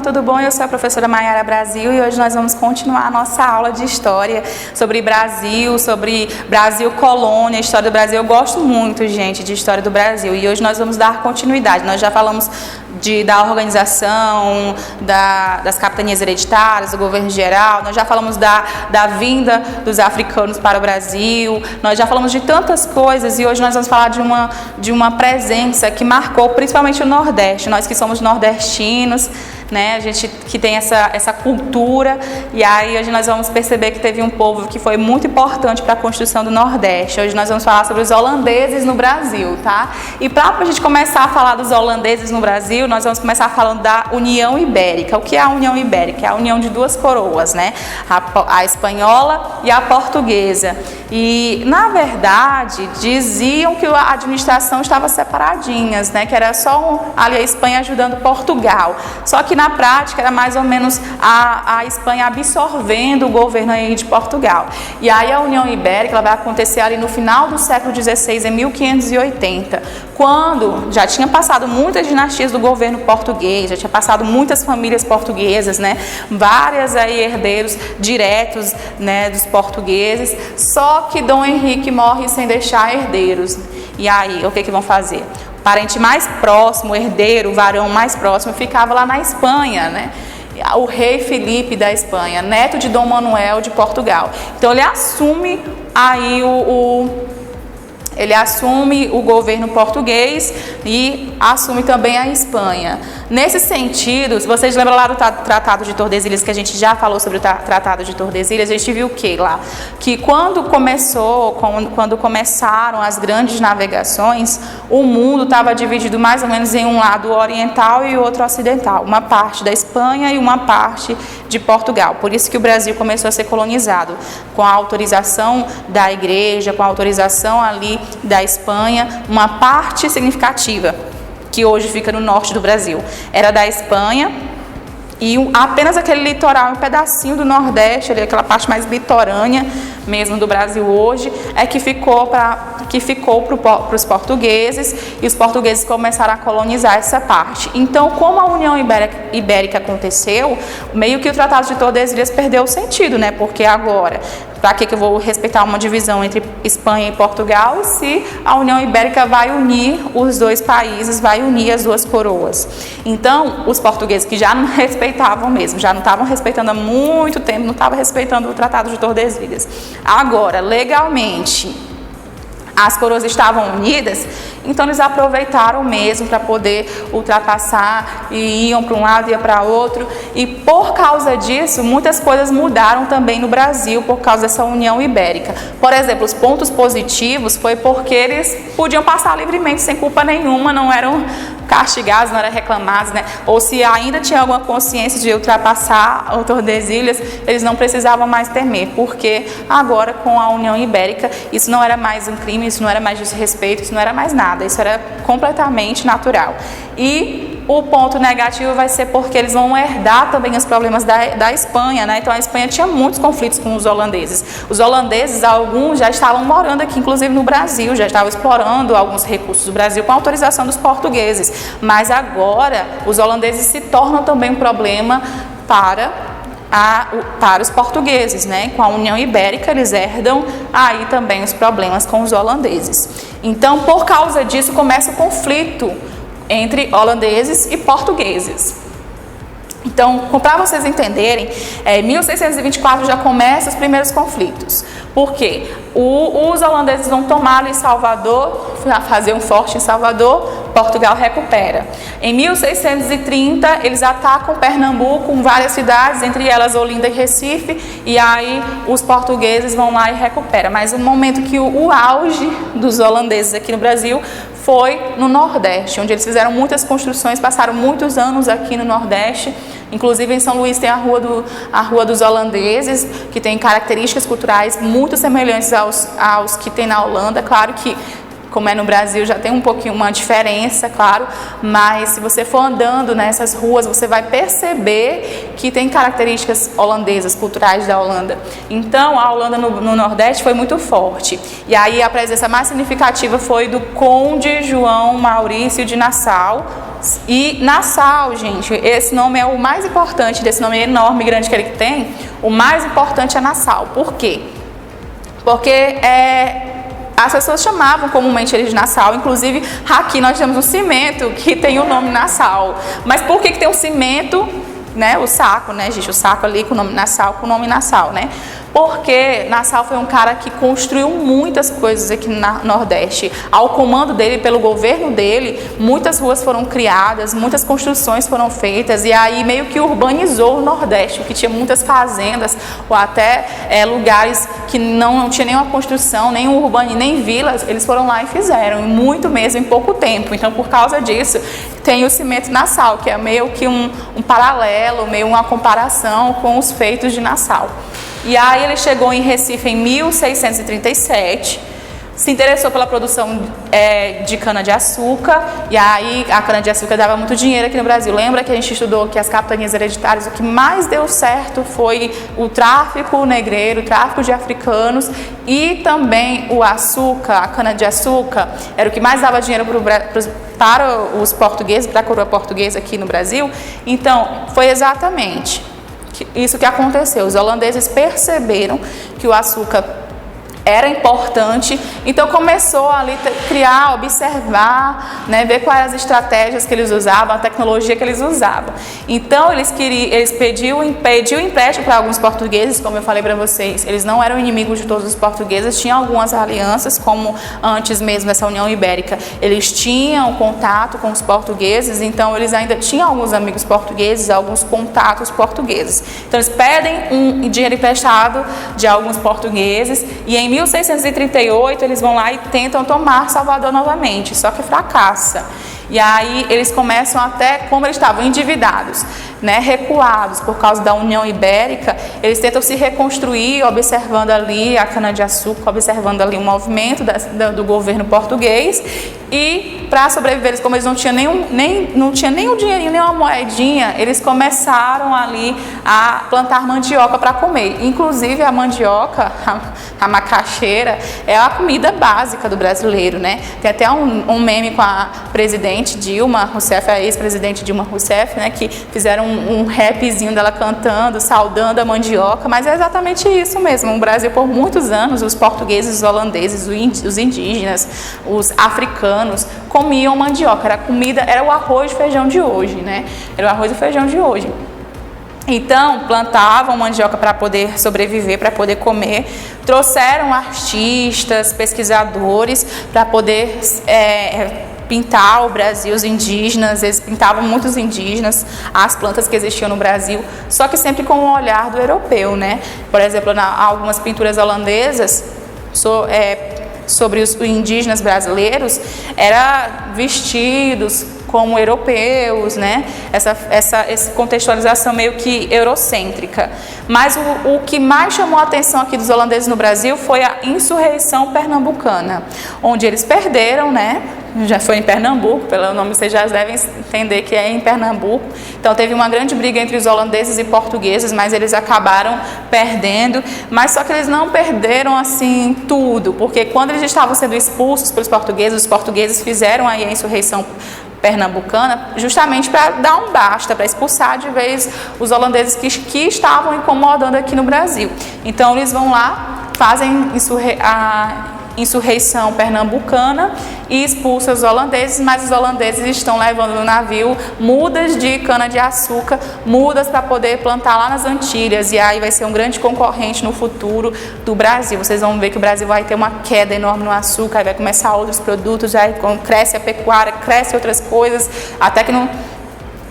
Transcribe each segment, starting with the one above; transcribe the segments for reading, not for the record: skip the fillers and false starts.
Tudo bom? Eu sou a professora Maiara Brasil e hoje nós vamos continuar a nossa aula de história sobre Brasil colônia, história do Brasil. Eu gosto muito, gente, de história do Brasil e hoje nós vamos dar continuidade. Nós já falamos da organização, das capitanias hereditárias, do governo geral, nós já falamos da vinda dos africanos para o Brasil, nós já falamos de tantas coisas e hoje nós vamos falar de uma presença que marcou principalmente o Nordeste, nós que somos nordestinos, né, a gente que tem essa cultura, e aí hoje nós vamos perceber que teve um povo que foi muito importante para a construção do Nordeste. Hoje nós vamos falar sobre os holandeses no Brasil, tá? E para a gente começar a falar dos holandeses no Brasil, nós vamos começar falando da União Ibérica. O que é a União Ibérica? É a união de duas coroas, né? A espanhola e a portuguesa. E, na verdade, diziam que a administração estava separadinhas, né? Que era só ali a Espanha ajudando Portugal. Só que na prática era mais ou menos a Espanha absorvendo o governo aí de Portugal. E aí a União Ibérica ela vai acontecer ali no final do século XVI, em 1580, quando já tinha passado muitas dinastias do governo português, já tinha passado muitas famílias portuguesas, né? Várias aí herdeiros diretos, né, dos portugueses, só que Dom Henrique morre sem deixar herdeiros. E aí, o que vão fazer? O parente mais próximo, o herdeiro, o varão mais próximo, ficava lá na Espanha, né? O rei Felipe da Espanha, neto de Dom Manuel de Portugal. Então ele assume aí ele assume o governo português e assume também a Espanha. Nesse sentido, se vocês lembram lá do Tratado de Tordesilhas, que a gente já falou sobre o Tratado de Tordesilhas, a gente viu o que lá? Que quando começaram as grandes navegações, o mundo estava dividido mais ou menos em um lado oriental e outro ocidental. Uma parte da Espanha e uma parte de Portugal. Por isso que o Brasil começou a ser colonizado, com a autorização da igreja, com a autorização ali da Espanha, uma parte significativa, que hoje fica no norte do Brasil, era da Espanha, e apenas aquele litoral, um pedacinho do Nordeste, ali, aquela parte mais litorânea mesmo do Brasil hoje, é que ficou para os portugueses, e os portugueses começaram a colonizar essa parte. Então, como a União Ibérica aconteceu, meio que o Tratado de Tordesilhas perdeu o sentido, né? Porque agora, para que eu vou respeitar uma divisão entre Espanha e Portugal, se a União Ibérica vai unir os dois países, vai unir as duas coroas? Então, os portugueses que já não respeitavam mesmo, já não estavam respeitando há muito tempo, não estavam respeitando o Tratado de Tordesilhas. Agora, legalmente, as coroas estavam unidas, então eles aproveitaram mesmo para poder ultrapassar e iam para um lado e ia para outro. E por causa disso, muitas coisas mudaram também no Brasil por causa dessa União Ibérica. Por exemplo, os pontos positivos foi porque eles podiam passar livremente, sem culpa nenhuma, não eram castigados, não eram reclamados, né? Ou se ainda tinha alguma consciência de ultrapassar o Tordesilhas, eles não precisavam mais temer, porque agora com a União Ibérica isso não era mais um crime, isso não era mais desrespeito, isso não era mais nada, isso era completamente natural. E o ponto negativo vai ser porque eles vão herdar também os problemas da Espanha, né? Então a Espanha tinha muitos conflitos com os holandeses. Os holandeses, alguns já estavam morando aqui, inclusive no Brasil, já estavam explorando alguns recursos do Brasil com autorização dos portugueses. Mas agora os holandeses se tornam também um problema para os portugueses, né? Com a União Ibérica eles herdam aí também os problemas com os holandeses. Então, por causa disso, começa o conflito entre holandeses e portugueses. Então, para vocês entenderem, em 1624 já começam os primeiros conflitos. Por quê? Os holandeses vão tomar ali Salvador, fazer um forte em Salvador, Portugal recupera. Em 1630, eles atacam Pernambuco, com várias cidades, entre elas Olinda e Recife, e aí os portugueses vão lá e recuperam. Mas o momento que o auge dos holandeses aqui no Brasil foi no Nordeste, onde eles fizeram muitas construções, passaram muitos anos aqui no Nordeste. Inclusive em São Luís tem a Rua dos Holandeses, que tem características culturais muito semelhantes aos que tem na Holanda. Claro que, como é no Brasil, já tem um pouquinho uma diferença, claro, mas se você for andando nessas ruas, você vai perceber que tem características holandesas, culturais da Holanda. Então, a Holanda no Nordeste foi muito forte. E aí a presença mais significativa foi do Conde João Maurício de Nassau, E Nassau, gente, esse nome é o mais importante, desse nome enorme, grande que ele tem, o mais importante é Nassau. Por quê? Porque as pessoas chamavam comumente ele de Nassau, inclusive aqui nós temos um cimento que tem o nome Nassau. Mas por que tem um cimento, né, o saco, né, gente, o saco ali com o nome Nassau, né? Porque Nassau foi um cara que construiu muitas coisas aqui no Nordeste. Ao comando dele, pelo governo dele, muitas ruas foram criadas, muitas construções foram feitas, e aí meio que urbanizou o Nordeste, porque tinha muitas fazendas ou até lugares que não tinha nenhuma construção, nem vilas, eles foram lá e fizeram, muito mesmo, em pouco tempo. Então, por causa disso, tem o cimento Nassau, que é meio que um paralelo, meio uma comparação com os feitos de Nassau. E aí ele chegou em Recife em 1637, se interessou pela produção de cana-de-açúcar, e aí a cana-de-açúcar dava muito dinheiro aqui no Brasil. Lembra que a gente estudou que as capitanias hereditárias, o que mais deu certo foi o tráfico negreiro, o tráfico de africanos, e também o açúcar, a cana-de-açúcar, era o que mais dava dinheiro para os portugueses, para a coroa portuguesa aqui no Brasil. Então, foi exatamente isso que aconteceu. Os holandeses perceberam que o açúcar era importante, então começou ali a criar, observar, né, ver quais as estratégias que eles usavam, a tecnologia que eles usavam. Então eles pediam empréstimo para alguns portugueses, como eu falei para vocês, eles não eram inimigos de todos os portugueses, tinham algumas alianças, como antes mesmo dessa União Ibérica, eles tinham contato com os portugueses, então eles ainda tinham alguns amigos portugueses, alguns contatos portugueses. Então eles pedem um dinheiro emprestado de alguns portugueses, e em 1638 eles vão lá e tentam tomar Salvador novamente, só que fracassa. E aí eles começam até, como eles estavam endividados, né, recuados por causa da União Ibérica, eles tentam se reconstruir, observando ali a cana-de-açúcar, observando ali o movimento do governo português, e para sobreviver, como eles não tinham nem um dinheirinho, nem uma moedinha, eles começaram ali a plantar mandioca para comer. Inclusive a mandioca, a macaxeira, é a comida básica do brasileiro, né? Tem até um meme com a presidente Dilma Rousseff, a ex-presidente Dilma Rousseff, né, que fizeram um rapzinho dela cantando, saudando a mandioca, mas é exatamente isso mesmo. O Brasil, por muitos anos, os portugueses, os holandeses, os indígenas, os africanos comiam mandioca, era o arroz e feijão de hoje, né? Era o arroz e feijão de hoje. Então, plantavam mandioca para poder sobreviver, para poder comer. Trouxeram artistas, pesquisadores, para poder pintar o Brasil, os indígenas. Eles pintavam muitos indígenas, as plantas que existiam no Brasil, só que sempre com o olhar do europeu, né? Por exemplo, algumas pinturas holandesas sobre os indígenas brasileiros, eram vestidos como europeus, né? Essa contextualização meio que eurocêntrica. Mas o que mais chamou a atenção aqui dos holandeses no Brasil foi a insurreição pernambucana, onde eles perderam, né? Já foi em Pernambuco, pelo nome vocês já devem entender que é em Pernambuco. Então teve uma grande briga entre os holandeses e portugueses, mas eles acabaram perdendo. Mas só que eles não perderam assim tudo, porque quando eles estavam sendo expulsos pelos portugueses, os portugueses fizeram aí a insurreição pernambucana justamente para dar um basta, para expulsar de vez os holandeses que estavam incomodando aqui no Brasil. Então eles vão lá, fazem a insurreição pernambucana e expulsam os holandeses, mas os holandeses estão levando no navio mudas de cana-de-açúcar, mudas para poder plantar lá nas Antilhas, e aí vai ser um grande concorrente no futuro do Brasil. Vocês vão ver que o Brasil vai ter uma queda enorme no açúcar, aí vai começar outros produtos, aí cresce a pecuária, cresce outras coisas, até que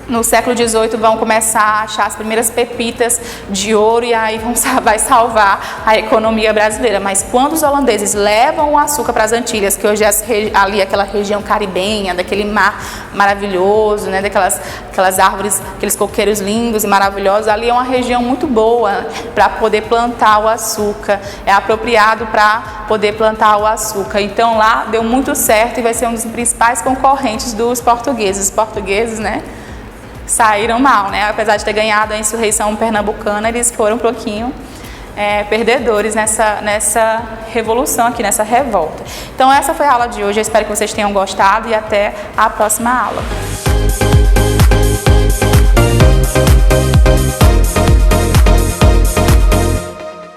no século XVIII vão começar a achar as primeiras pepitas de ouro, e aí vai salvar a economia brasileira. Mas quando os holandeses levam o açúcar para as Antilhas, que hoje é ali aquela região caribenha, daquele mar maravilhoso, né, aquelas árvores, aqueles coqueiros lindos e maravilhosos, ali é uma região muito boa para poder plantar o açúcar, é apropriado para poder plantar o açúcar. Então lá deu muito certo e vai ser um dos principais concorrentes dos portugueses. Os portugueses, né, saíram mal, né? Apesar de ter ganhado a insurreição pernambucana, eles foram um pouquinho perdedores nessa revolução aqui, nessa revolta. Então essa foi a aula de hoje, eu espero que vocês tenham gostado e até a próxima aula.